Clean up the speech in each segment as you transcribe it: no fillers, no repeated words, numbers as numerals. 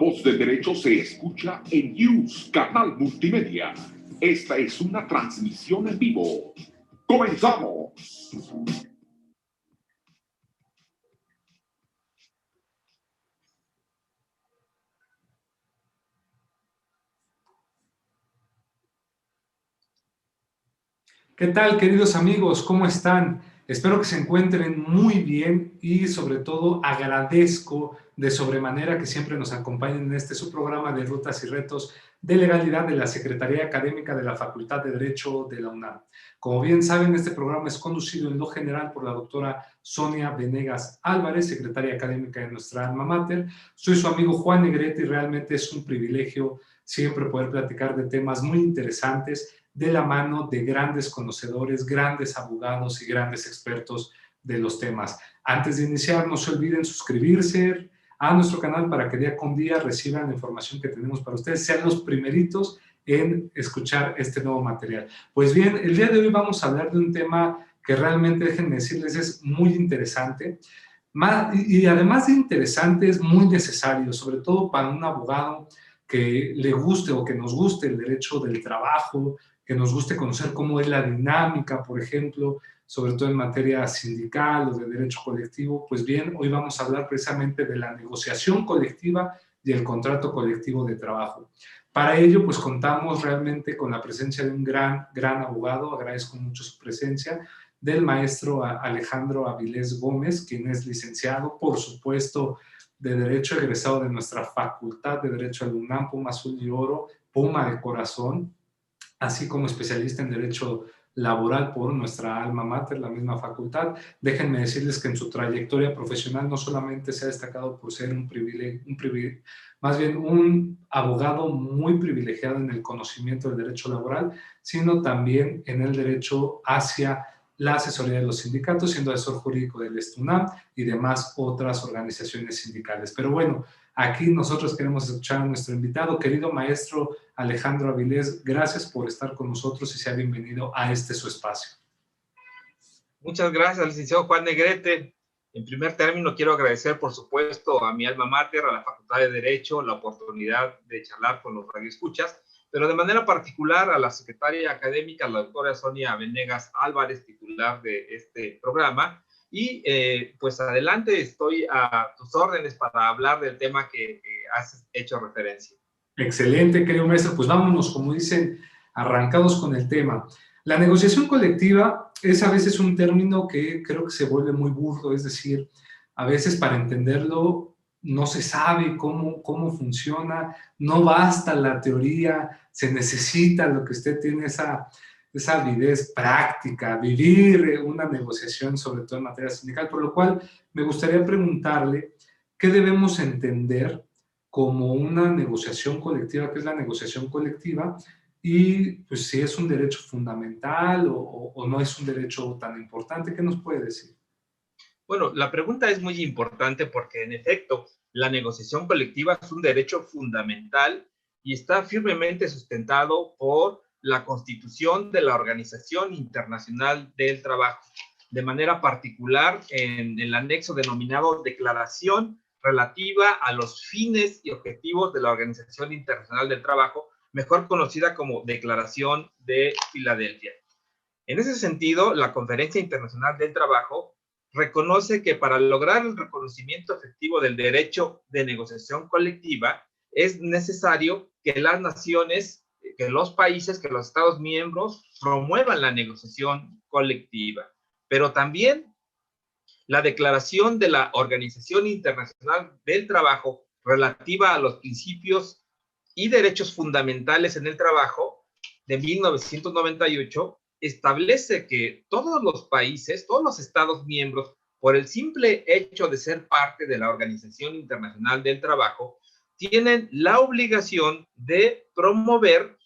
Voz del Derecho se escucha en News, canal multimedia. Esta es una transmisión en vivo. ¡Comenzamos! ¿Qué tal, queridos amigos? ¿Cómo están? Espero que se encuentren muy bien y sobre todo agradezco de sobremanera que siempre nos acompañen en este su programa de Rutas y Retos de Legalidad de la Secretaría Académica de la Facultad de Derecho de la UNAM. Como bien saben, este programa es conducido en lo general por la doctora Sonia Venegas Álvarez, secretaria académica de nuestra alma mater. Soy su amigo Juan Negrete y realmente es un privilegio siempre poder platicar de temas muy interesantes de la mano de grandes conocedores, grandes abogados y grandes expertos de los temas. Antes de iniciar, no se olviden suscribirse a nuestro canal para que día con día reciban la información que tenemos para ustedes, sean los primeritos en escuchar este nuevo material. Pues bien, el día de hoy vamos a hablar de un tema que realmente, déjenme decirles, es muy interesante. Y además de interesante, es muy necesario, sobre todo para un abogado que le guste o que nos guste el derecho del trabajo, que nos guste conocer cómo es la dinámica, por ejemplo, sobre todo en materia sindical o de derecho colectivo. Pues bien, hoy vamos a hablar precisamente de la negociación colectiva y el contrato colectivo de trabajo. Para ello, pues contamos realmente con la presencia de un gran abogado, agradezco mucho su presencia, del maestro Alejandro Avilés Gómez, quien es licenciado, por supuesto, de Derecho, egresado de nuestra Facultad de Derecho de la UNAM, Puma Azul y Oro, Puma de Corazón, así como especialista en Derecho Laboral por nuestra alma mater, la misma facultad. Déjenme decirles que en su trayectoria profesional no solamente se ha destacado por ser un abogado muy privilegiado en el conocimiento del derecho laboral, sino también en el derecho hacia la asesoría de los sindicatos, siendo asesor jurídico del ESTUNAM y demás otras organizaciones sindicales. Pero bueno, aquí nosotros queremos escuchar a nuestro invitado, querido maestro Alejandro Avilés. Gracias por estar con nosotros y sea bienvenido a este su espacio. Muchas gracias, licenciado Juan Negrete. En primer término, quiero agradecer, por supuesto, a mi alma mater, a la Facultad de Derecho, la oportunidad de charlar con los radioescuchas, pero de manera particular a la secretaria académica, la doctora Sonia Venegas Álvarez, titular de este programa. Y pues adelante, estoy a tus órdenes para hablar del tema que has hecho referencia. Excelente, querido maestro. Pues vámonos, como dicen, arrancados con el tema. La negociación colectiva es a veces un término que creo que se vuelve muy burdo, es decir, a veces para entenderlo no se sabe cómo funciona, no basta la teoría, se necesita lo que usted tiene, esa avidez práctica, vivir una negociación, sobre todo en materia sindical, por lo cual me gustaría preguntarle qué debemos entender como una negociación colectiva, que es la negociación colectiva, y pues si es un derecho fundamental o no es un derecho tan importante. ¿Qué nos puede decir? Bueno, la pregunta es muy importante porque, en efecto, la negociación colectiva es un derecho fundamental y está firmemente sustentado por la Constitución de la Organización Internacional del Trabajo, de manera particular en el anexo denominado Declaración relativa a los fines y objetivos de la Organización Internacional del Trabajo, mejor conocida como Declaración de Filadelfia. En ese sentido, la Conferencia Internacional del Trabajo reconoce que para lograr el reconocimiento efectivo del derecho de negociación colectiva es necesario que las naciones, que los países, que los Estados miembros promuevan la negociación colectiva. Pero también la Declaración de la Organización Internacional del Trabajo relativa a los principios y derechos fundamentales en el trabajo de 1998 establece que todos los países, todos los Estados miembros, por el simple hecho de ser parte de la Organización Internacional del Trabajo, tienen la obligación de promover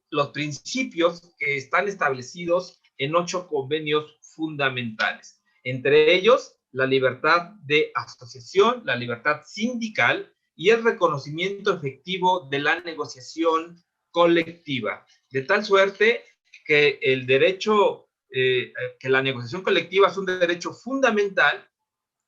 los principios que están establecidos en 8 convenios fundamentales. Entre ellos, la libertad de asociación, la libertad sindical y el reconocimiento efectivo de la negociación colectiva. De tal suerte que el derecho, que la negociación colectiva es un derecho fundamental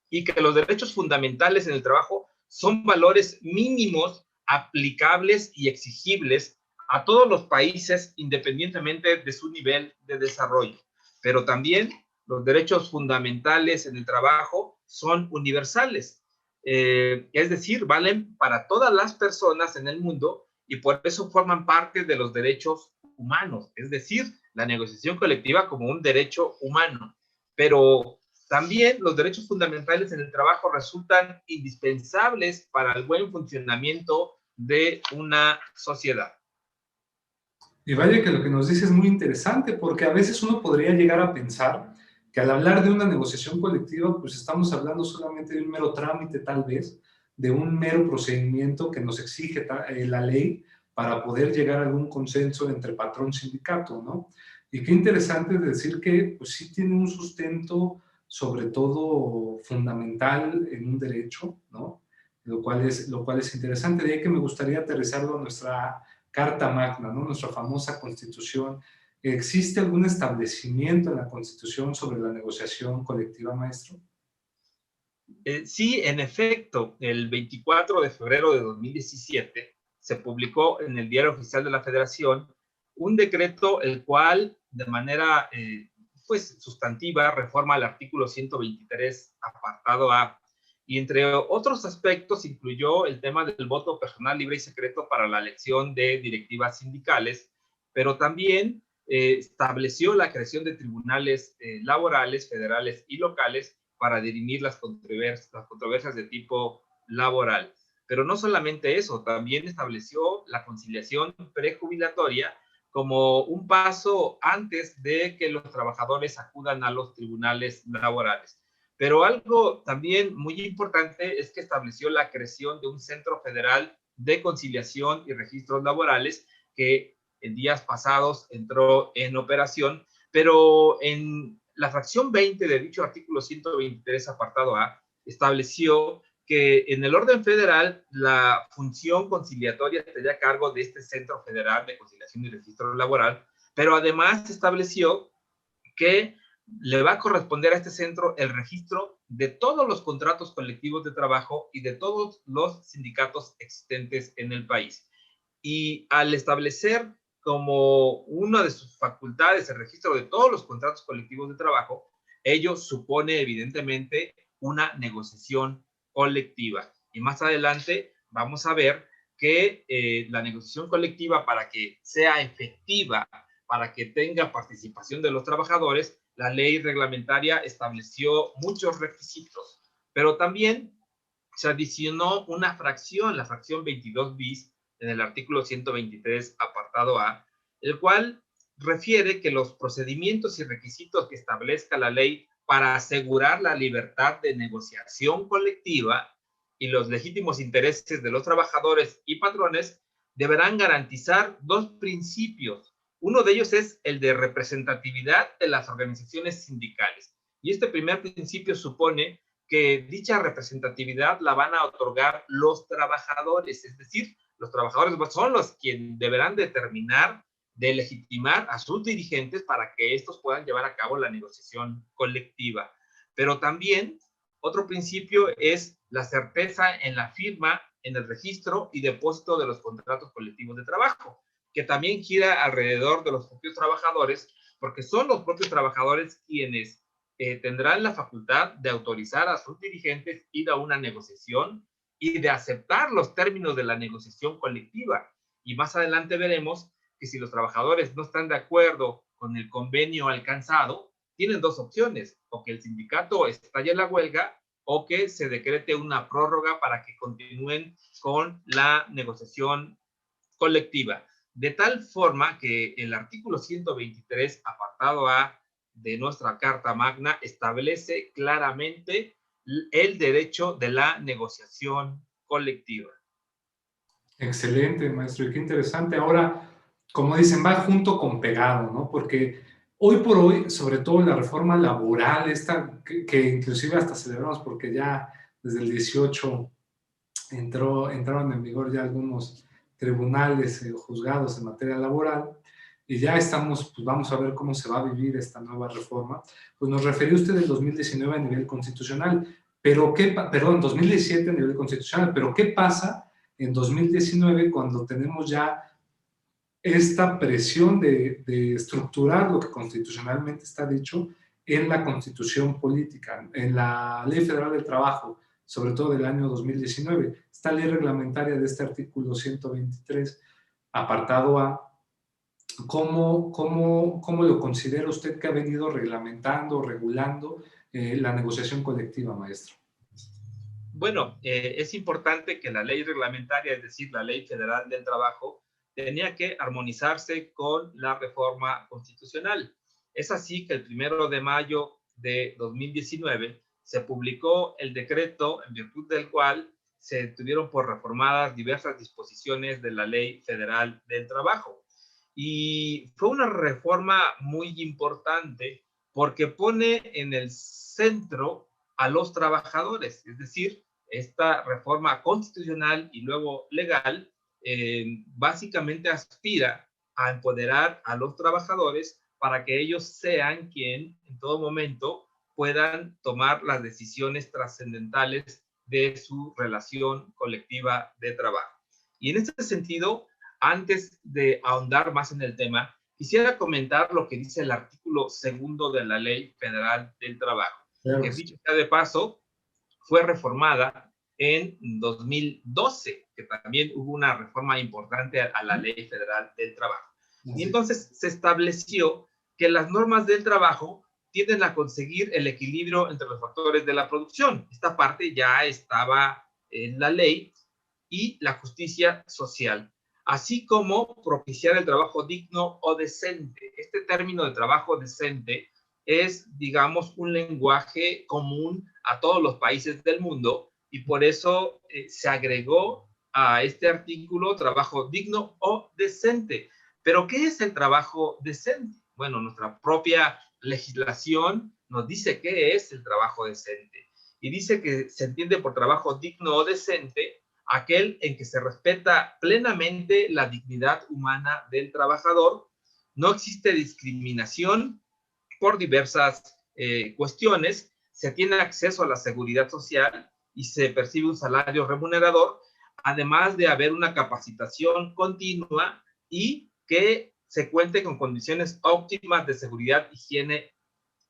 y que los derechos fundamentales en el trabajo son valores mínimos aplicables y exigibles a todos los países independientemente de su nivel de desarrollo. Pero también los derechos fundamentales en el trabajo son universales, es decir, valen para todas las personas en el mundo y por eso forman parte de los derechos humanos, es decir, la negociación colectiva como un derecho humano. Pero también los derechos fundamentales en el trabajo resultan indispensables para el buen funcionamiento de una sociedad. Y vaya que lo que nos dice es muy interesante, porque a veces uno podría llegar a pensar que al hablar de una negociación colectiva, pues estamos hablando solamente de un mero trámite, tal vez, de un mero procedimiento que nos exige la ley para poder llegar a algún consenso entre patrón y sindicato, ¿no? Y qué interesante decir que, pues sí tiene un sustento, sobre todo fundamental en un derecho, ¿no? Lo cual es interesante. De ahí que me gustaría aterrizarlo a nuestra Carta Magna, ¿no? Nuestra famosa Constitución. ¿Existe algún establecimiento en la Constitución sobre la negociación colectiva, maestro? Sí, en efecto, el 24 de febrero de 2017 se publicó en el Diario Oficial de la Federación un decreto el cual de manera pues sustantiva reforma el artículo 123 apartado A y entre otros aspectos incluyó el tema del voto personal libre y secreto para la elección de directivas sindicales, pero también estableció la creación de tribunales laborales, federales y locales para dirimir las controversias de tipo laboral. Pero no solamente eso, también estableció la conciliación prejubilatoria como un paso antes de que los trabajadores acudan a los tribunales laborales. Pero algo también muy importante es que estableció la creación de un Centro Federal de Conciliación y Registros Laborales que en días pasados entró en operación, pero en la fracción 20 de dicho artículo 123, apartado A, estableció que en el orden federal la función conciliatoria estaría a cargo de este Centro Federal de Conciliación y Registro Laboral, pero además estableció que le va a corresponder a este centro el registro de todos los contratos colectivos de trabajo y de todos los sindicatos existentes en el país. Y al establecer como una de sus facultades el registro de todos los contratos colectivos de trabajo, ello supone evidentemente una negociación colectiva. Y más adelante vamos a ver que la negociación colectiva, para que sea efectiva, para que tenga participación de los trabajadores, la ley reglamentaria estableció muchos requisitos, pero también se adicionó una fracción, la fracción 22 bis, en el artículo 123, apartado A, el cual refiere que los procedimientos y requisitos que establezca la ley para asegurar la libertad de negociación colectiva y los legítimos intereses de los trabajadores y patrones deberán garantizar dos principios. Uno de ellos es el de representatividad de las organizaciones sindicales. Y este primer principio supone que dicha representatividad la van a otorgar los trabajadores, es decir, los trabajadores son los quienes deberán determinar, de legitimar a sus dirigentes para que estos puedan llevar a cabo la negociación colectiva. Pero también otro principio es la certeza en la firma, en el registro y depósito de los contratos colectivos de trabajo, que también gira alrededor de los propios trabajadores, porque son los propios trabajadores quienes tendrán la facultad de autorizar a sus dirigentes ir a una negociación y de aceptar los términos de la negociación colectiva. Y más adelante veremos que si los trabajadores no están de acuerdo con el convenio alcanzado, tienen dos opciones, o que el sindicato estalle la huelga o que se decrete una prórroga para que continúen con la negociación colectiva. De tal forma que el artículo 123, apartado A de nuestra Carta Magna, establece claramente el derecho de la negociación colectiva. Excelente, maestro, y qué interesante. Ahora, como dicen, va junto con pegado, ¿no? Porque hoy por hoy, sobre todo la reforma laboral, esta que inclusive hasta celebramos porque ya desde el 18 entraron en vigor ya algunos tribunales, juzgados en materia laboral, y ya estamos, pues vamos a ver cómo se va a vivir esta nueva reforma. Pues nos refirió usted del 2019 a nivel constitucional. Pero perdón, 2017 a nivel constitucional, pero ¿qué pasa en 2019 cuando tenemos ya esta presión de estructurar lo que constitucionalmente está dicho en la Constitución política, en la Ley Federal del Trabajo, sobre todo del año 2019, esta ley reglamentaria de este artículo 123, apartado A? ¿Cómo lo considera usted que ha venido reglamentando, regulando la negociación colectiva, maestro? Bueno, es importante que la ley reglamentaria, es decir, la Ley Federal del Trabajo, tenía que armonizarse con la reforma constitucional. Es así que el 1 de mayo de 2019 se publicó el decreto en virtud del cual se tuvieron por reformadas diversas disposiciones de la Ley Federal del Trabajo. Y fue una reforma muy importante porque pone en el centro a los trabajadores, es decir, esta reforma constitucional y luego legal básicamente aspira a empoderar a los trabajadores para que ellos sean quien en todo momento puedan tomar las decisiones trascendentales de su relación colectiva de trabajo. Y en este sentido, antes de ahondar más en el tema, quisiera comentar lo que dice el artículo 2 de la Ley Federal del Trabajo, que dicho sea de paso, fue reformada en 2012, que también hubo una reforma importante a la Ley Federal del Trabajo. Y entonces se estableció que las normas del trabajo tienden a conseguir el equilibrio entre los factores de la producción. Esta parte ya estaba en la ley, y la justicia social, así como propiciar el trabajo digno o decente. Este término de trabajo decente es, digamos, un lenguaje común a todos los países del mundo, y por eso se agregó a este artículo trabajo digno o decente. Pero, ¿qué es el trabajo decente? Bueno, nuestra propia legislación nos dice qué es el trabajo decente, y dice que se entiende por trabajo digno o decente aquel en que se respeta plenamente la dignidad humana del trabajador, no existe discriminación por diversas cuestiones, se tiene acceso a la seguridad social y se percibe un salario remunerador, además de haber una capacitación continua y que se cuente con condiciones óptimas de seguridad e higiene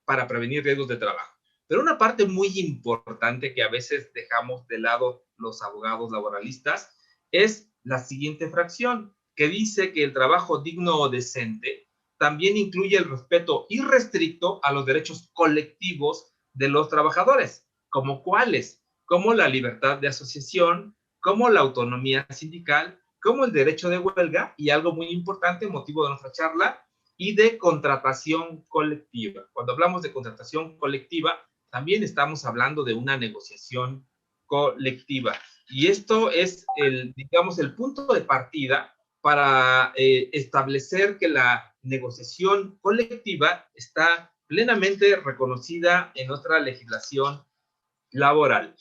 para prevenir riesgos de trabajo. Pero una parte muy importante que a veces dejamos de lado los abogados laboralistas es la siguiente fracción, que dice que el trabajo digno o decente también incluye el respeto irrestricto a los derechos colectivos de los trabajadores, como cuáles, como la libertad de asociación, como la autonomía sindical, como el derecho de huelga y algo muy importante, motivo de nuestra charla, y de contratación colectiva. Cuando hablamos de contratación colectiva, también estamos hablando de una negociación colectiva. Y esto es, digamos, el punto de partida para establecer que la negociación colectiva está plenamente reconocida en nuestra legislación laboral.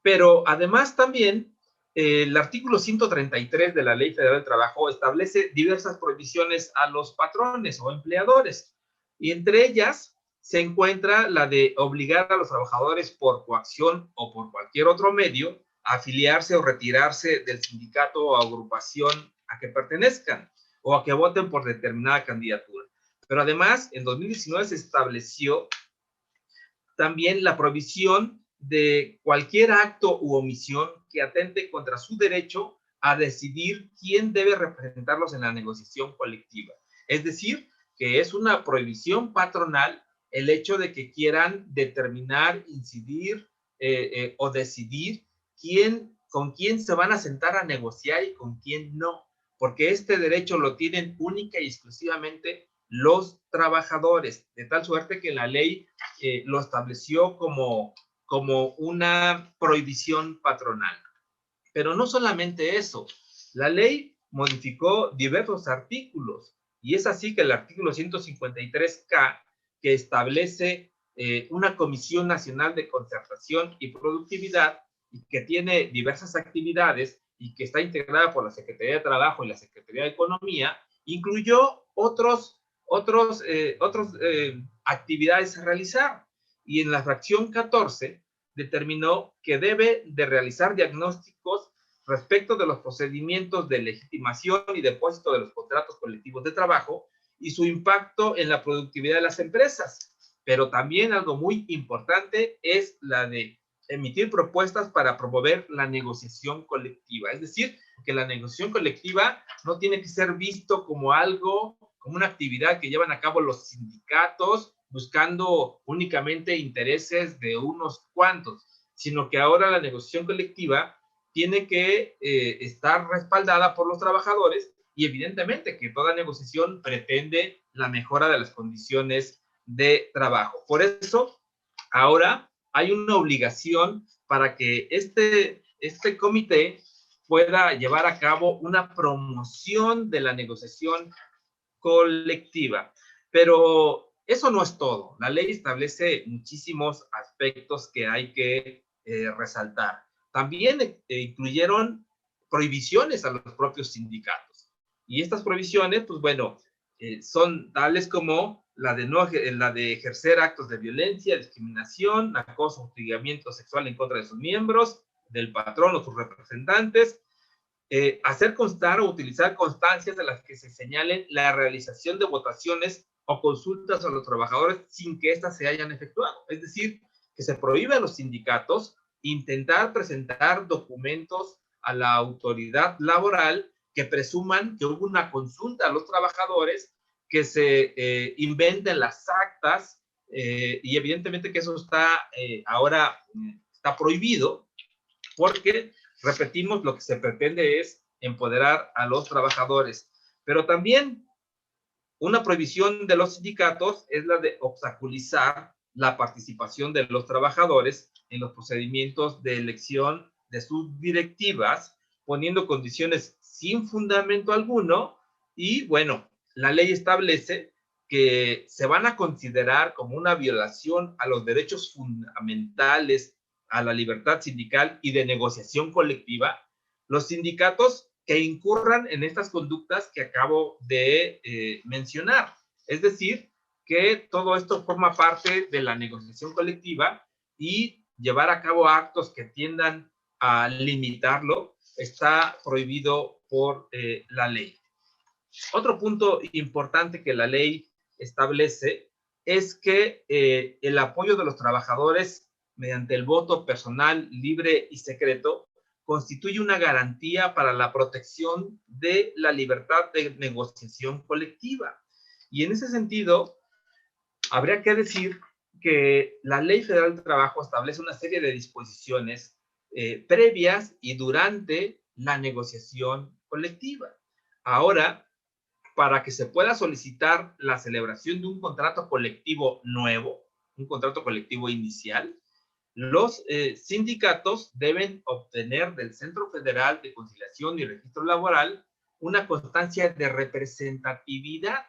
Pero además también el artículo 133 de la Ley Federal del Trabajo establece diversas prohibiciones a los patrones o empleadores, y entre ellas se encuentra la de obligar a los trabajadores por coacción o por cualquier otro medio a afiliarse o retirarse del sindicato o agrupación a que pertenezcan o a que voten por determinada candidatura. Pero además, en 2019 se estableció también la prohibición de cualquier acto u omisión que atente contra su derecho a decidir quién debe representarlos en la negociación colectiva. Es decir, que es una prohibición patronal el hecho de que quieran determinar, incidir o decidir con quién se van a sentar a negociar y con quién no, porque este derecho lo tienen única y exclusivamente los trabajadores, de tal suerte que la ley lo estableció como una prohibición patronal. Pero no solamente eso, la ley modificó diversos artículos, y es así que el artículo 153K, que establece una Comisión Nacional de Concertación y Productividad, y que tiene diversas actividades y que está integrada por la Secretaría de Trabajo y la Secretaría de Economía, incluyó otras actividades a realizar. Y en la fracción 14 determinó que debe de realizar diagnósticos respecto de los procedimientos de legitimación y depósito de los contratos colectivos de trabajo y su impacto en la productividad de las empresas. Pero también algo muy importante es la de emitir propuestas para promover la negociación colectiva. Es decir, que la negociación colectiva no tiene que ser visto como algo, como una actividad que llevan a cabo los sindicatos buscando únicamente intereses de unos cuantos, sino que ahora la negociación colectiva tiene que estar respaldada por los trabajadores y evidentemente que toda negociación pretende la mejora de las condiciones de trabajo. Por eso, ahora hay una obligación para que este comité pueda llevar a cabo una promoción de la negociación colectiva. Pero eso no es todo. La ley establece muchísimos aspectos que hay que resaltar. También incluyeron prohibiciones a los propios sindicatos. Y estas prohibiciones, pues bueno, son tales como la de ejercer actos de violencia, discriminación, acoso, hostigamiento sexual en contra de sus miembros, del patrón o sus representantes, hacer constar o utilizar constancias de las que se señalen la realización de votaciones o consultas a los trabajadores sin que éstas se hayan efectuado. Es decir, que se prohíbe a los sindicatos intentar presentar documentos a la autoridad laboral que presuman que hubo una consulta a los trabajadores, que se inventen las actas, y evidentemente que eso está ahora está prohibido, porque, repetimos, lo que se pretende es empoderar a los trabajadores. Pero también una prohibición de los sindicatos es la de obstaculizar la participación de los trabajadores en los procedimientos de elección de sus directivas, poniendo condiciones sin fundamento alguno. Y bueno, la ley establece que se van a considerar como una violación a los derechos fundamentales, a la libertad sindical y de negociación colectiva, los sindicatos que incurran en estas conductas que acabo de mencionar. Es decir, que todo esto forma parte de la negociación colectiva y llevar a cabo actos que tiendan a limitarlo está prohibido por la ley. Otro punto importante que la ley establece es que el apoyo de los trabajadores mediante el voto personal, libre y secreto constituye una garantía para la protección de la libertad de negociación colectiva. Y en ese sentido, habría que decir que la Ley Federal del Trabajo establece una serie de disposiciones previas y durante la negociación colectiva. Ahora, para que se pueda solicitar la celebración de un contrato colectivo nuevo, un contrato colectivo inicial, los sindicatos deben obtener del Centro Federal de Conciliación y Registro Laboral una constancia de representatividad,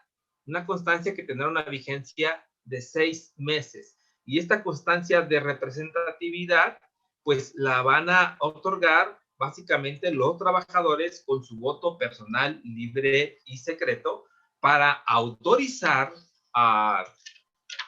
una constancia que tendrá una vigencia de 6 meses. Y esta constancia de representatividad, pues la van a otorgar básicamente los trabajadores con su voto personal, libre y secreto para autorizar a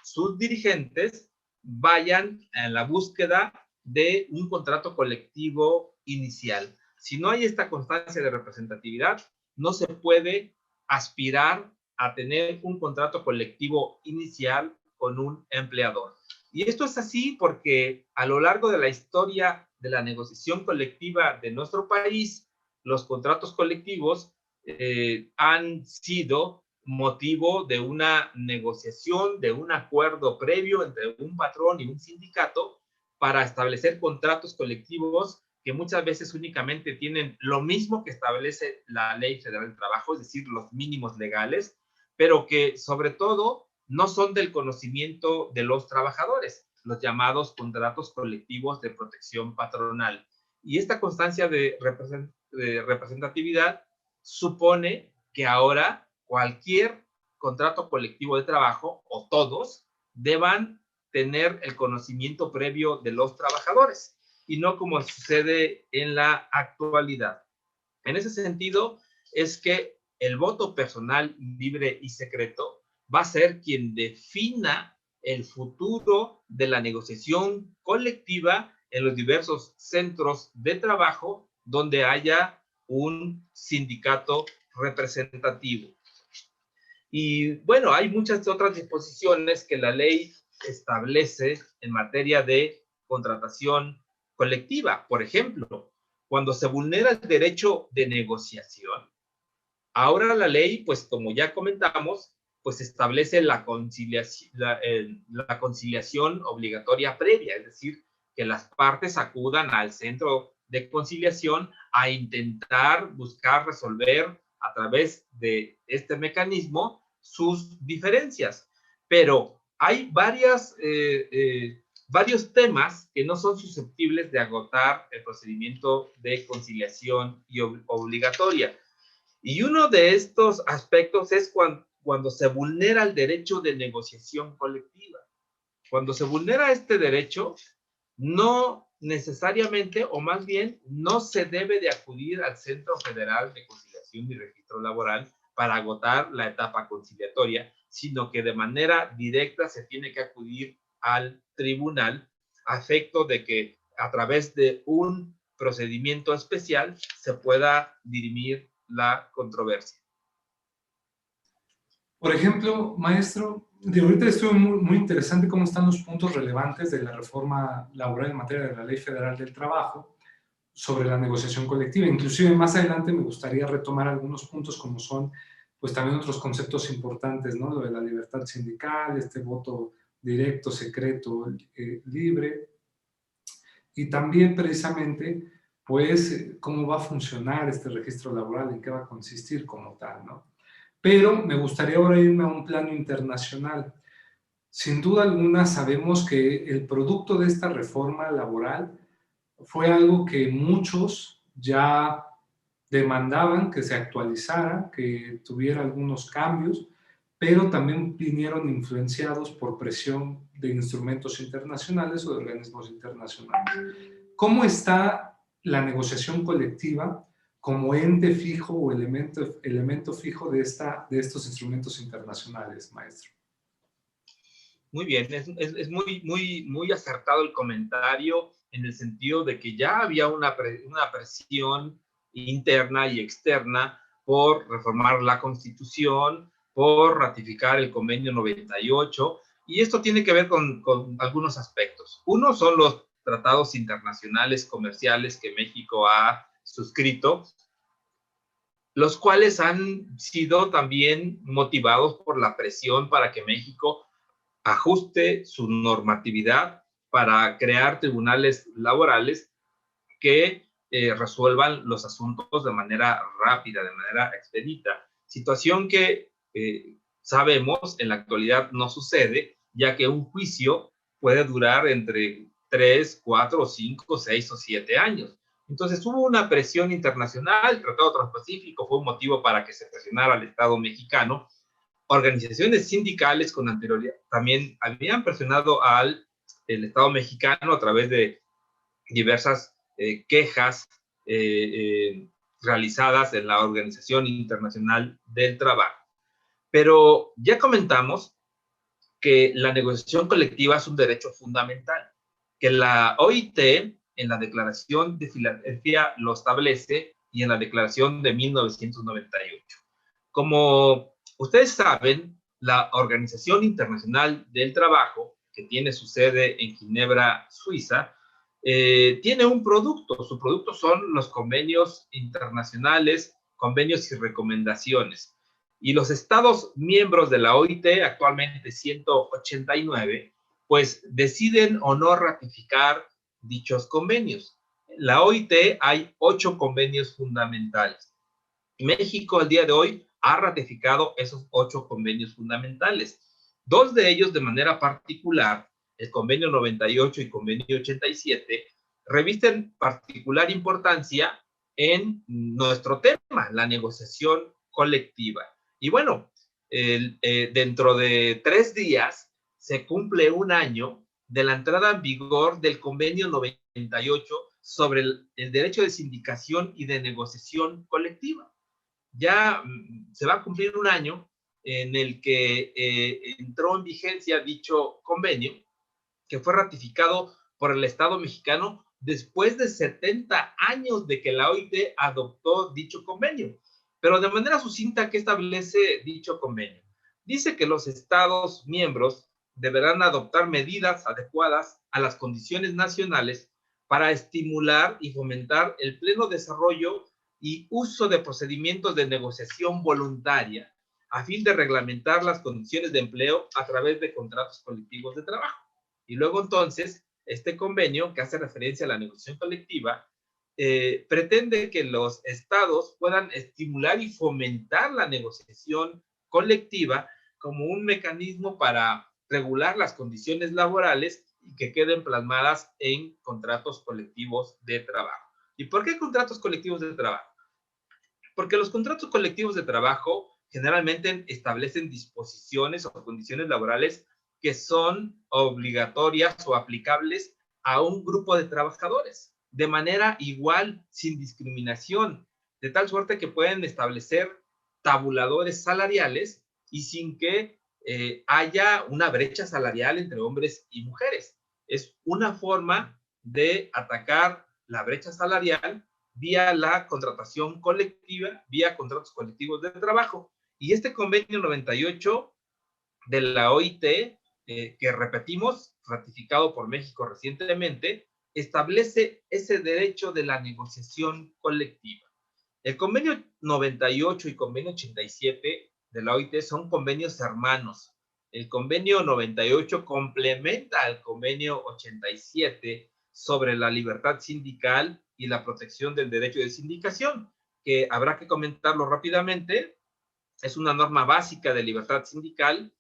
sus dirigentes vayan en la búsqueda de un contrato colectivo inicial. Si no hay esta constancia de representatividad, no se puede aspirar a tener un contrato colectivo inicial con un empleador. Y esto es así porque a lo largo de la historia de la negociación colectiva de nuestro país, los contratos colectivos han sido motivo de una negociación, de un acuerdo previo entre un patrón y un sindicato para establecer contratos colectivos que muchas veces únicamente tienen lo mismo que establece la Ley Federal del Trabajo, es decir, los mínimos legales, pero que sobre todo no son del conocimiento de los trabajadores, los llamados contratos colectivos de protección patronal. Y esta constancia de representatividad supone que ahora cualquier contrato colectivo de trabajo, o todos, deban tener el conocimiento previo de los trabajadores, y no como sucede en la actualidad. En ese sentido, es que el voto personal, libre y secreto va a ser quien defina el futuro de la negociación colectiva en los diversos centros de trabajo donde haya un sindicato representativo. Y bueno, hay muchas otras disposiciones que la ley establece en materia de contratación colectiva. Por ejemplo, cuando se vulnera el derecho de negociación, ahora la ley, pues como ya comentamos, pues establece la conciliación obligatoria previa, es decir, que las partes acudan al centro de conciliación a intentar buscar resolver a través de este mecanismo sus diferencias. Pero hay varios temas que no son susceptibles de agotar el procedimiento de conciliación y obligatoria. Y uno de estos aspectos es cuando se vulnera el derecho de negociación colectiva. Cuando se vulnera este derecho, no necesariamente, o más bien, no se debe de acudir al Centro Federal de Conciliación y Registro Laboral para agotar la etapa conciliatoria, sino que de manera directa se tiene que acudir al tribunal a efecto de que a través de un procedimiento especial se pueda dirimir la controversia. Por ejemplo, maestro, de ahorita estuvo muy interesante cómo están los puntos relevantes de la reforma laboral en materia de la Ley Federal del Trabajo sobre la negociación colectiva. Inclusive más adelante me gustaría retomar algunos puntos como son, pues también otros conceptos importantes, ¿no? Lo de la libertad sindical, este voto directo, secreto, libre, y también precisamente, pues, cómo va a funcionar este registro laboral, en qué va a consistir como tal, ¿no? Pero me gustaría ahora irme a un plano internacional. Sin duda alguna sabemos que el producto de esta reforma laboral fue algo que muchos ya demandaban que se actualizara, que tuviera algunos cambios, pero también vinieron influenciados por presión de instrumentos internacionales o de organismos internacionales. ¿Cómo está la negociación colectiva como ente fijo o elemento fijo de estos instrumentos internacionales, maestro? Muy bien, es muy acertado el comentario en el sentido de que ya había una presión interna y externa por reformar la Constitución, por ratificar el Convenio 98, y esto tiene que ver con algunos aspectos. Uno son los tratados internacionales comerciales que México ha suscrito, los cuales han sido también motivados por la presión para que México ajuste su normatividad para crear tribunales laborales que resuelvan los asuntos de manera rápida, de manera expedita. Situación que sabemos en la actualidad no sucede, ya que un juicio puede durar entre 3, 4, 5, 6 o 7 años. Entonces hubo una presión internacional, el Tratado Transpacífico fue un motivo para que se presionara al Estado mexicano. Organizaciones sindicales con anterioridad también habían presionado al Estado mexicano a través de diversas quejas realizadas en la Organización Internacional del Trabajo. Pero ya comentamos que la negociación colectiva es un derecho fundamental, que la OIT en la Declaración de Filadelfia lo establece y en la Declaración de 1998. Como ustedes saben, la Organización Internacional del Trabajo, que tiene su sede en Ginebra, Suiza, tiene un producto. Su producto son los convenios internacionales, convenios y recomendaciones. Y los estados miembros de la OIT, actualmente 189, pues deciden o no ratificar dichos convenios. En la OIT hay 8 convenios fundamentales. México al día de hoy ha ratificado esos 8 convenios fundamentales. 2 de ellos de manera particular, el convenio 98 y convenio 87, revisten particular importancia en nuestro tema, la negociación colectiva. Y bueno, dentro de 3 días se cumple un año de la entrada en vigor del convenio 98 sobre el derecho de sindicación y de negociación colectiva. Ya se va a cumplir un año en el que entró en vigencia dicho convenio, que fue ratificado por el Estado mexicano después de 70 años de que la OIT adoptó dicho convenio. Pero de manera sucinta, ¿qué establece dicho convenio? Dice que los Estados miembros deberán adoptar medidas adecuadas a las condiciones nacionales para estimular y fomentar el pleno desarrollo y uso de procedimientos de negociación voluntaria a fin de reglamentar las condiciones de empleo a través de contratos colectivos de trabajo. Y luego entonces, este convenio que hace referencia a la negociación colectiva pretende que los estados puedan estimular y fomentar la negociación colectiva como un mecanismo para regular las condiciones laborales y que queden plasmadas en contratos colectivos de trabajo. ¿Y por qué contratos colectivos de trabajo? Porque los contratos colectivos de trabajo generalmente establecen disposiciones o condiciones laborales que son obligatorias o aplicables a un grupo de trabajadores de manera igual, sin discriminación, de tal suerte que pueden establecer tabuladores salariales y sin que haya una brecha salarial entre hombres y mujeres. Es una forma de atacar la brecha salarial vía la contratación colectiva, vía contratos colectivos de trabajo. Y este convenio 98 de la OIT, que repetimos, ratificado por México recientemente, establece ese derecho de la negociación colectiva. El convenio 98 y convenio 87 de la OIT son convenios hermanos. El convenio 98 complementa al convenio 87 sobre la libertad sindical y la protección del derecho de sindicación, que habrá que comentarlo rápidamente. Es una norma básica de libertad sindical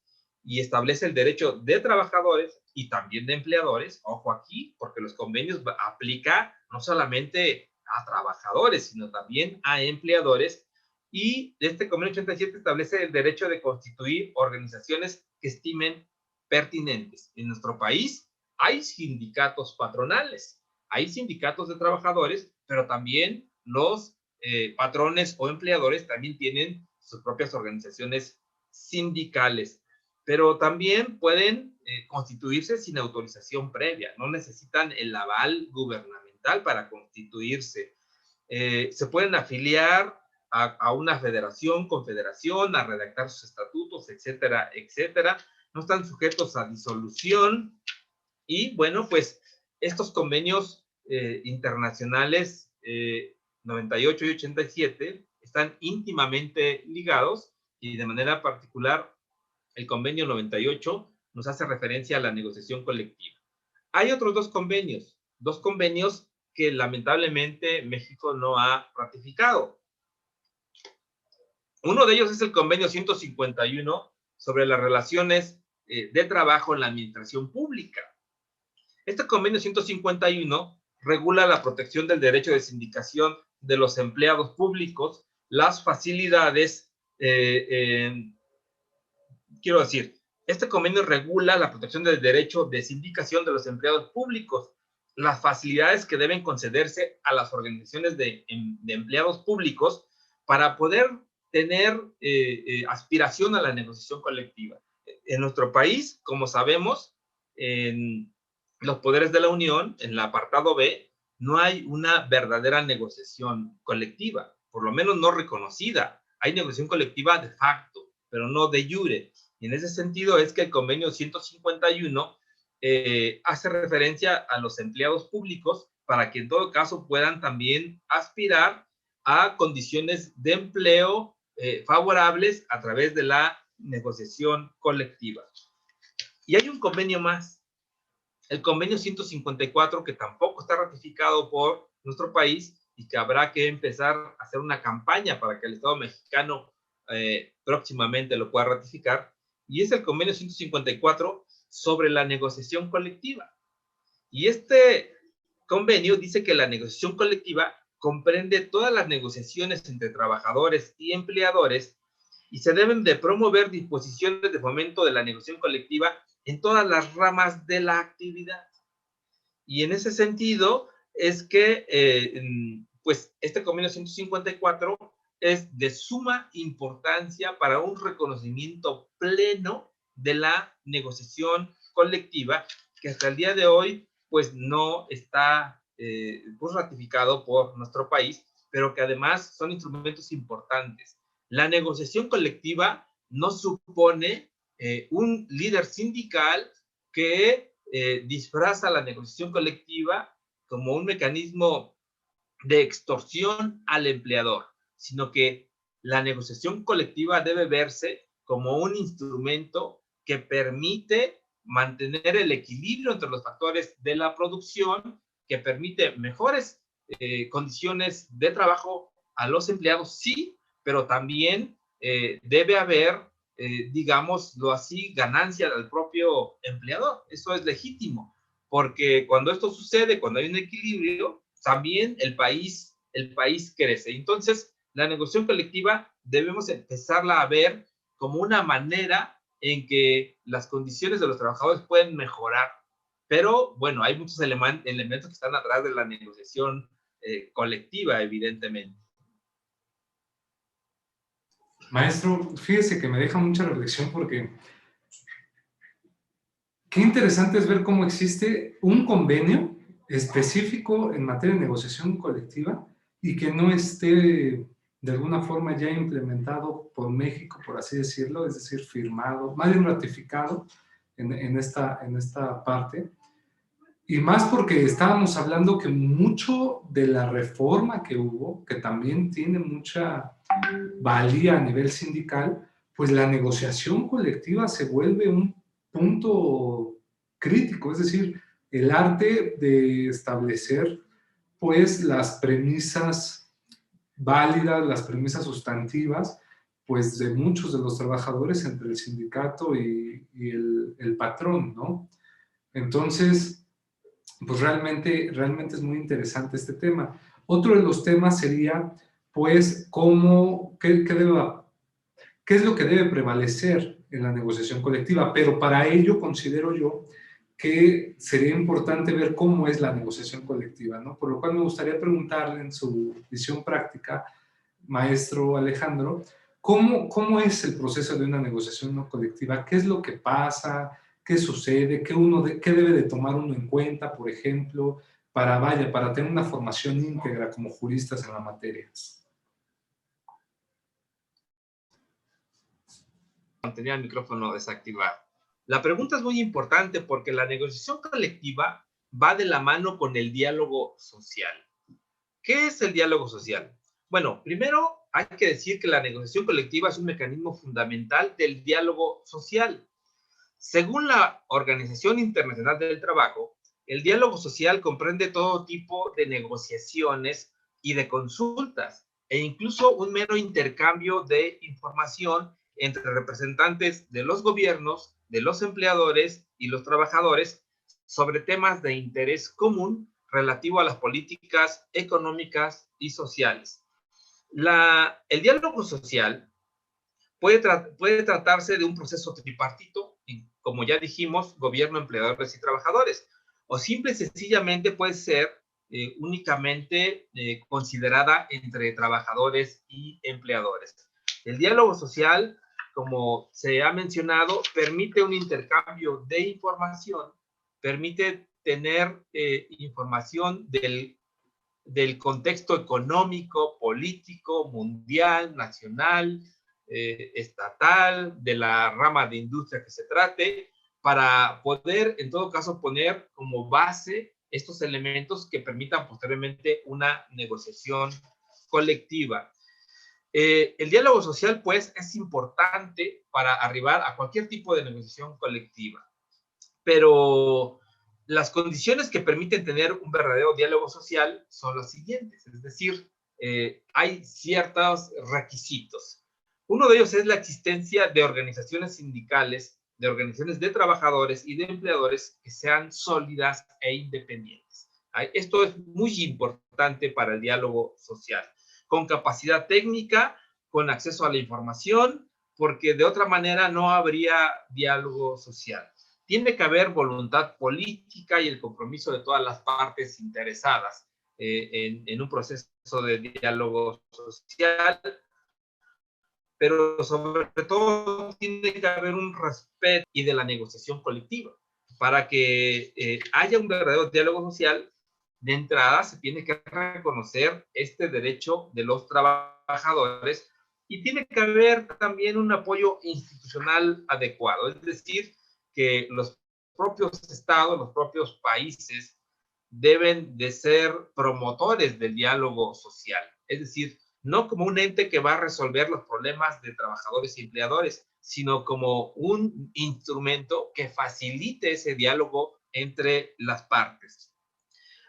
y establece el derecho de trabajadores y también de empleadores, ojo aquí, porque los convenios aplica no solamente a trabajadores, sino también a empleadores, y este convenio 87 establece el derecho de constituir organizaciones que estimen pertinentes. En nuestro país hay sindicatos patronales, hay sindicatos de trabajadores, pero también los patrones o empleadores también tienen sus propias organizaciones sindicales, pero también pueden constituirse sin autorización previa, no necesitan el aval gubernamental para constituirse. Se pueden afiliar a una federación, confederación, a redactar sus estatutos, etcétera, etcétera. No están sujetos a disolución y, bueno, pues estos convenios internacionales 98 y 87 están íntimamente ligados y de manera particular el convenio 98 nos hace referencia a la negociación colectiva. Hay otros dos convenios que lamentablemente México no ha ratificado. Uno de ellos es el convenio 151 sobre las relaciones de trabajo en la administración pública. Este convenio 151 regula la protección del derecho de sindicación de los empleados públicos, las facilidades, quiero decir, este convenio regula la protección del derecho de sindicación de los empleados públicos, las facilidades que deben concederse a las organizaciones de empleados públicos para poder tener aspiración a la negociación colectiva. En nuestro país, como sabemos, en los poderes de la Unión, en el apartado B, no hay una verdadera negociación colectiva, por lo menos no reconocida. Hay negociación colectiva de facto, pero no de jure. Y en ese sentido es que el convenio 151 hace referencia a los empleados públicos para que en todo caso puedan también aspirar a condiciones de empleo favorables a través de la negociación colectiva. Y hay un convenio más, el convenio 154, que tampoco está ratificado por nuestro país y que habrá que empezar a hacer una campaña para que el Estado mexicano próximamente lo pueda ratificar, y es el convenio 154 sobre la negociación colectiva. Y este convenio dice que la negociación colectiva comprende todas las negociaciones entre trabajadores y empleadores y se deben de promover disposiciones de fomento de la negociación colectiva en todas las ramas de la actividad. Y en ese sentido es que, pues, este convenio 154 es de suma importancia para un reconocimiento pleno de la negociación colectiva, que hasta el día de hoy pues no está pues ratificado por nuestro país, pero que además son instrumentos importantes. La negociación colectiva no supone un líder sindical que disfraza la negociación colectiva como un mecanismo de extorsión al empleador, sino que la negociación colectiva debe verse como un instrumento que permite mantener el equilibrio entre los factores de la producción, que permite mejores condiciones de trabajo a los empleados, sí, pero también debe haber, digámoslo así, ganancia del propio empleador. Eso es legítimo, porque cuando esto sucede, cuando hay un equilibrio, también el país crece. Entonces, la negociación colectiva debemos empezarla a ver como una manera en que las condiciones de los trabajadores pueden mejorar. Pero, bueno, hay muchos elementos que están atrás de la negociación colectiva, evidentemente. Maestro, fíjese que me deja mucha reflexión porque qué interesante es ver cómo existe un convenio específico en materia de negociación colectiva y que no esté de alguna forma ya implementado por México, por así decirlo, es decir, firmado, más bien ratificado en esta parte. Y más porque estábamos hablando que mucho de la reforma que hubo, que también tiene mucha valía a nivel sindical, pues la negociación colectiva se vuelve un punto crítico, es decir, el arte de establecer pues las premisas válidas, las premisas sustantivas, pues de muchos de los trabajadores entre el sindicato y el patrón, ¿no? Entonces, pues realmente es muy interesante este tema. Otro de los temas sería, pues, qué es lo que debe prevalecer en la negociación colectiva, pero para ello considero yo que sería importante ver cómo es la negociación colectiva, ¿no? Por lo cual me gustaría preguntarle en su visión práctica, maestro Alejandro, ¿cómo es el proceso de una negociación no colectiva? ¿Qué es lo que pasa? ¿Qué sucede? ¿Qué debe de tomar uno en cuenta, por ejemplo, para tener una formación íntegra como juristas en la materia? Tenía el micrófono desactivado. La pregunta es muy importante porque la negociación colectiva va de la mano con el diálogo social. ¿Qué es el diálogo social? Bueno, primero hay que decir que la negociación colectiva es un mecanismo fundamental del diálogo social. Según la Organización Internacional del Trabajo, el diálogo social comprende todo tipo de negociaciones y de consultas, e incluso un mero intercambio de información entre representantes de los gobiernos, de los empleadores y los trabajadores sobre temas de interés común relativo a las políticas económicas y sociales. El diálogo social puede tratarse de un proceso tripartito, como ya dijimos, gobierno, empleadores y trabajadores, o simple y sencillamente puede ser únicamente considerada entre trabajadores y empleadores. El diálogo social, como se ha mencionado, permite un intercambio de información, permite tener información del contexto económico, político, mundial, nacional, estatal, de la rama de industria que se trate, para poder, en todo caso, poner como base estos elementos que permitan posteriormente una negociación colectiva. El diálogo social, pues, es importante para arribar a cualquier tipo de negociación colectiva, pero las condiciones que permiten tener un verdadero diálogo social son las siguientes, es decir, hay ciertos requisitos. Uno de ellos es la existencia de organizaciones sindicales, de organizaciones de trabajadores y de empleadores que sean sólidas e independientes. Esto es muy importante para el diálogo social, con capacidad técnica, con acceso a la información, porque de otra manera no habría diálogo social. Tiene que haber voluntad política y el compromiso de todas las partes interesadas en un proceso de diálogo social, pero sobre todo tiene que haber un respeto y de la negociación colectiva. Para que haya un verdadero diálogo social, de entrada se tiene que reconocer este derecho de los trabajadores y tiene que haber también un apoyo institucional adecuado, es decir, que los propios estados, los propios países deben de ser promotores del diálogo social, es decir, no como un ente que va a resolver los problemas de trabajadores y empleadores, sino como un instrumento que facilite ese diálogo entre las partes.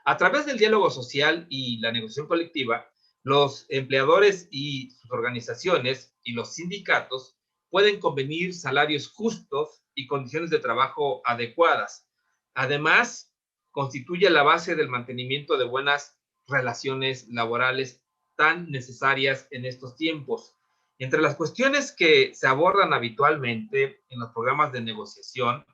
A través del diálogo social y la negociación colectiva, los empleadores y sus organizaciones y los sindicatos pueden convenir salarios justos y condiciones de trabajo adecuadas. Además, constituye la base del mantenimiento de buenas relaciones laborales tan necesarias en estos tiempos. Entre las cuestiones que se abordan habitualmente en los programas de negociación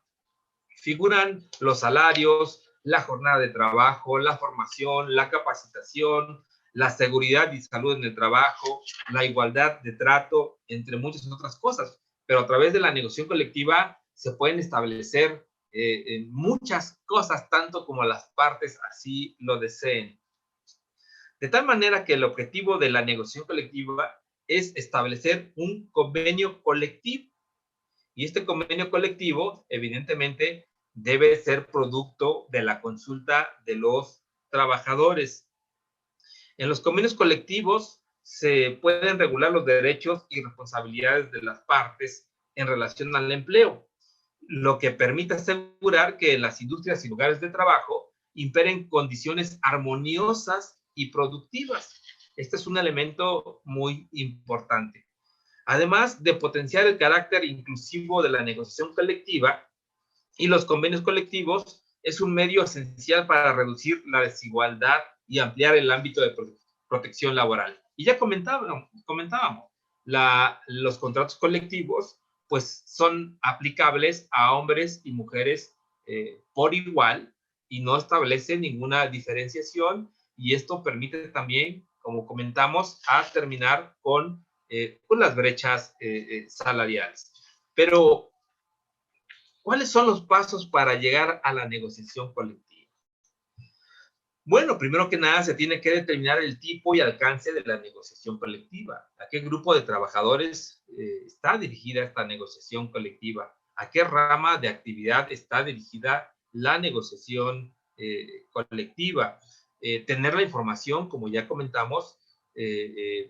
figuran los salarios, la jornada de trabajo, la formación, la capacitación, la seguridad y salud en el trabajo, la igualdad de trato, entre muchas otras cosas. Pero a través de la negociación colectiva se pueden establecer muchas cosas, tanto como las partes así lo deseen. De tal manera que el objetivo de la negociación colectiva es establecer un convenio colectivo. Y este convenio colectivo, evidentemente, debe ser producto de la consulta de los trabajadores. En los convenios colectivos se pueden regular los derechos y responsabilidades de las partes en relación al empleo, lo que permite asegurar que en las industrias y lugares de trabajo imperen condiciones armoniosas y productivas. Este es un elemento muy importante. Además de potenciar el carácter inclusivo de la negociación colectiva y los convenios colectivos, es un medio esencial para reducir la desigualdad y ampliar el ámbito de protección laboral. Y ya comentábamos, los contratos colectivos pues son aplicables a hombres y mujeres por igual y no establece ninguna diferenciación, y esto permite también, como comentamos, a terminar con las brechas salariales. Pero, ¿cuáles son los pasos para llegar a la negociación colectiva? Bueno, primero que nada se tiene que determinar el tipo y alcance de la negociación colectiva. ¿A qué grupo de trabajadores está dirigida esta negociación colectiva? ¿A qué rama de actividad está dirigida la negociación colectiva? Tener la información, como ya comentamos,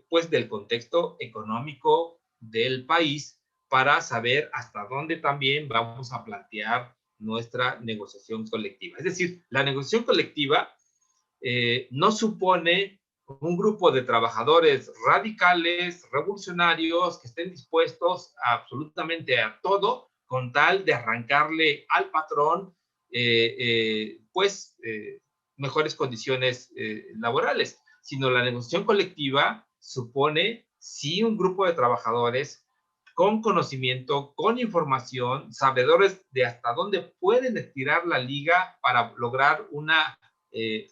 pues del contexto económico del país para saber hasta dónde también vamos a plantear nuestra negociación colectiva. Es decir, la negociación colectiva no supone un grupo de trabajadores radicales, revolucionarios, que estén dispuestos absolutamente a todo con tal de arrancarle al patrón mejores condiciones laborales, sino la negociación colectiva supone sí un grupo de trabajadores con conocimiento, con información, sabedores de hasta dónde pueden estirar la liga para lograr una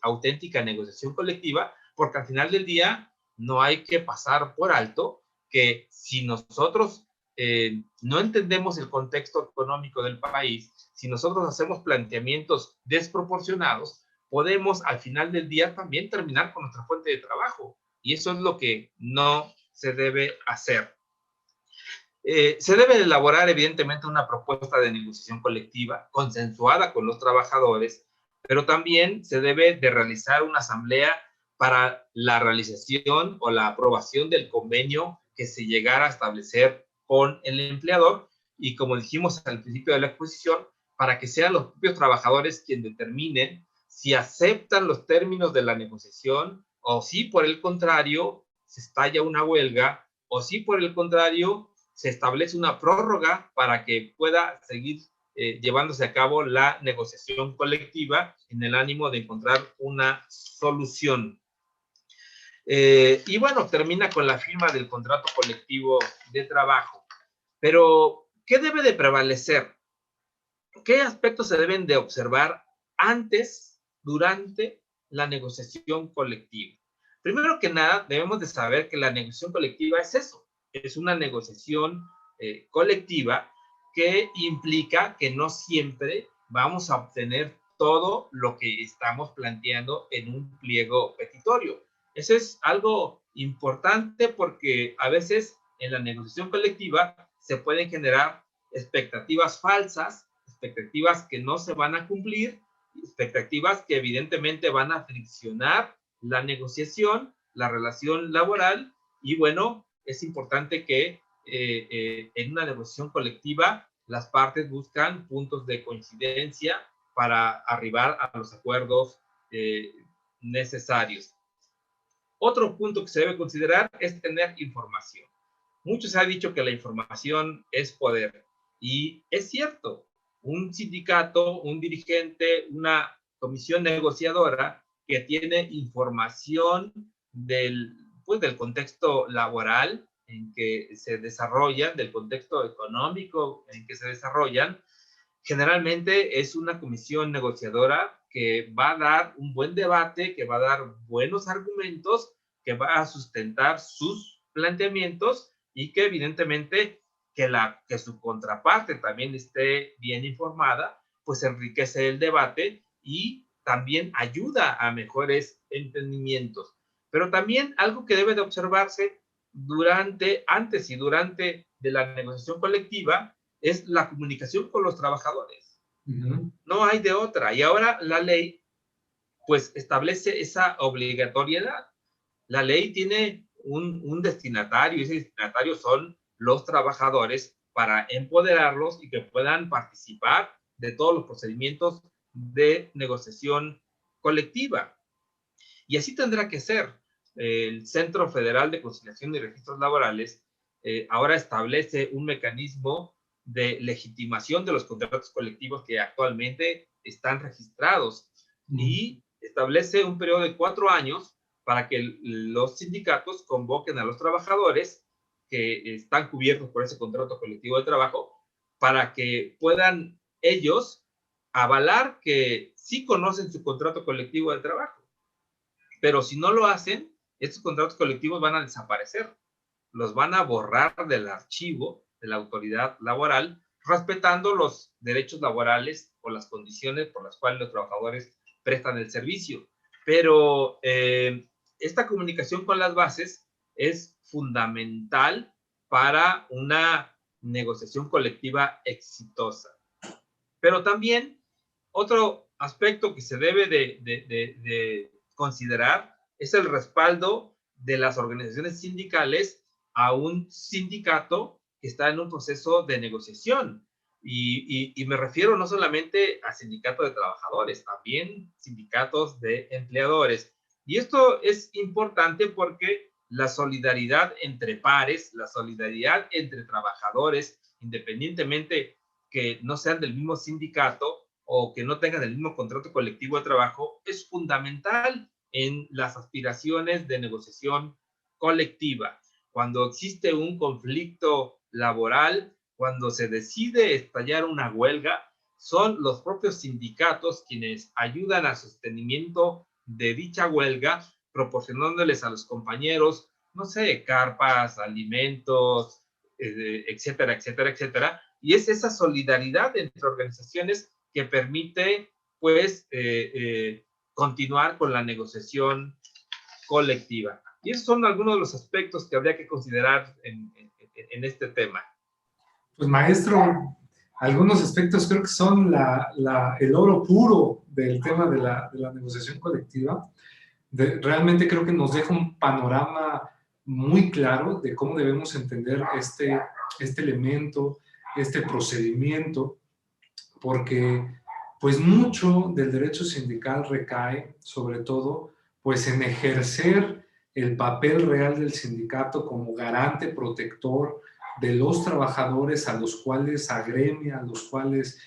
auténtica negociación colectiva, porque al final del día no hay que pasar por alto que si nosotros no entendemos el contexto económico del país, si nosotros hacemos planteamientos desproporcionados, podemos al final del día también terminar con nuestra fuente de trabajo, y eso es lo que no se debe hacer. Se debe elaborar evidentemente una propuesta de negociación colectiva consensuada con los trabajadores, pero también se debe de realizar una asamblea para la realización o la aprobación del convenio que se llegara a establecer con el empleador, y como dijimos al principio de la exposición, para que sean los propios trabajadores quienes determinen si aceptan los términos de la negociación o si por el contrario se estalla una huelga, o si por el contrario se establece una prórroga para que pueda seguir llevándose a cabo la negociación colectiva en el ánimo de encontrar una solución. Y bueno, termina con la firma del contrato colectivo de trabajo. Pero, ¿qué debe de prevalecer? ¿Qué aspectos se deben de observar antes, durante la negociación colectiva? Primero que nada, debemos de saber que la negociación colectiva es eso, es una negociación colectiva que implica que no siempre vamos a obtener todo lo que estamos planteando en un pliego petitorio. Eso es algo importante porque a veces en la negociación colectiva se pueden generar expectativas falsas, expectativas que no se van a cumplir, expectativas que evidentemente van a friccionar la negociación, la relación laboral, y bueno, es importante que en una negociación colectiva las partes buscan puntos de coincidencia para arribar a los acuerdos necesarios. Otro punto que se debe considerar es tener información. Mucho se ha dicho que la información es poder, y es cierto. Un sindicato, un dirigente, una comisión negociadora que tiene información del contexto laboral en que se desarrollan, del contexto económico en que se desarrollan, generalmente es una comisión negociadora que va a dar un buen debate, que va a dar buenos argumentos, que va a sustentar sus planteamientos y que evidentemente que su contraparte también esté bien informada, pues enriquece el debate y también ayuda a mejores entendimientos. Pero también algo que debe de observarse antes y durante de la negociación colectiva es la comunicación con los trabajadores. No hay de otra. Y ahora la ley, pues, establece esa obligatoriedad. La ley tiene un destinatario, y ese destinatario son los trabajadores, para empoderarlos y que puedan participar de todos los procedimientos de negociación colectiva. Y así tendrá que ser. El Centro Federal de Conciliación y Registros Laborales ahora establece un mecanismo de legitimación de los contratos colectivos que actualmente están registrados y establece un periodo de 4 años para que los sindicatos convoquen a los trabajadores que están cubiertos por ese contrato colectivo de trabajo para que puedan ellos avalar que sí conocen su contrato colectivo de trabajo. Pero si no lo hacen, estos contratos colectivos van a desaparecer, los van a borrar del archivo de la autoridad laboral, respetando los derechos laborales o las condiciones por las cuales los trabajadores prestan el servicio. Pero esta comunicación con las bases es fundamental para una negociación colectiva exitosa. Pero también otro aspecto que se debe de considerar es el respaldo de las organizaciones sindicales a un sindicato que está en un proceso de negociación. Y me refiero no solamente a sindicatos de trabajadores, también sindicatos de empleadores. Y esto es importante porque la solidaridad entre pares, la solidaridad entre trabajadores, independientemente que no sean del mismo sindicato o que no tengan el mismo contrato colectivo de trabajo, es fundamental en las aspiraciones de negociación colectiva. Cuando existe un conflicto laboral, cuando se decide estallar una huelga, son los propios sindicatos quienes ayudan al sostenimiento de dicha huelga, proporcionándoles a los compañeros, no sé, carpas, alimentos, etcétera, etcétera, etcétera. Y es esa solidaridad entre organizaciones que permite, pues, continuar con la negociación colectiva. Y esos son algunos de los aspectos que habría que considerar en este tema. Pues, maestro, algunos aspectos creo que son el oro puro del tema de la negociación colectiva. Realmente creo que nos deja un panorama muy claro de cómo debemos entender este elemento, este procedimiento, porque pues mucho del derecho sindical recae sobre todo pues en ejercer el papel real del sindicato como garante protector de los trabajadores a los cuales agremia, a los cuales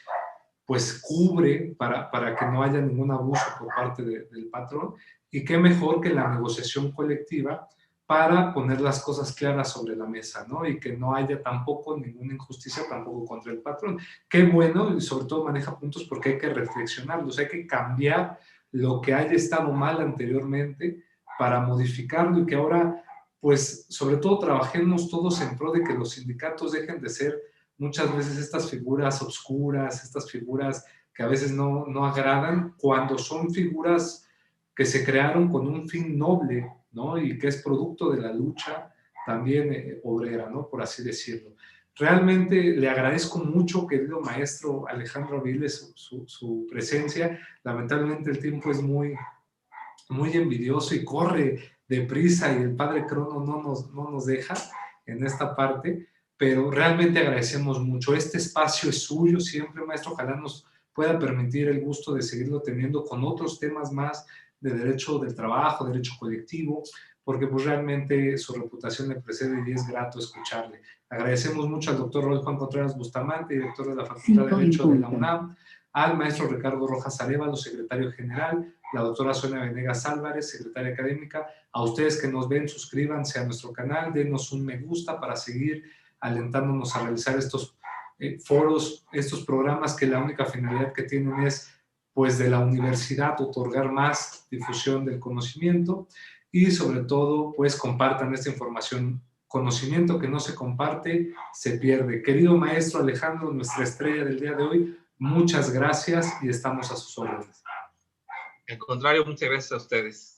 pues cubre para que no haya ningún abuso por parte del patrón. Y qué mejor que la negociación colectiva para poner las cosas claras sobre la mesa, ¿no? Y que no haya tampoco ninguna injusticia tampoco contra el patrón. Qué bueno, y sobre todo maneja puntos porque hay que reflexionarlos, hay que cambiar lo que haya estado mal anteriormente para modificarlo y que ahora pues sobre todo trabajemos todos en pro de que los sindicatos dejen de ser muchas veces estas figuras obscuras, estas figuras que a veces no agradan, cuando son figuras que se crearon con un fin noble, ¿no? Y que es producto de la lucha también obrera, ¿no? Por así decirlo. Realmente le agradezco mucho, querido maestro Alejandro Aviles, su presencia. Lamentablemente el tiempo es muy envidioso y corre deprisa y el padre Crono no nos deja en esta parte, pero realmente agradecemos mucho. Este espacio es suyo siempre, maestro. Ojalá nos pueda permitir el gusto de seguirlo teniendo con otros temas más de derecho del trabajo, derecho colectivo, porque pues realmente su reputación le precede y es grato escucharle. Agradecemos mucho al doctor Roy Juan Contreras Bustamante, director de la Facultad de Derecho de la UNAM, al maestro Ricardo Rojas Arévalo, secretario general, la doctora Sonia Venegas Álvarez, secretaria académica. A ustedes que nos ven, suscríbanse a nuestro canal, denos un me gusta para seguir alentándonos a realizar estos foros, estos programas que la única finalidad que tienen es, pues, de la universidad, otorgar más difusión del conocimiento y, sobre todo, pues, compartan esta información. Conocimiento que no se comparte, se pierde. Querido maestro Alejandro, nuestra estrella del día de hoy, muchas gracias y estamos a sus órdenes. Al contrario, muchas gracias a ustedes.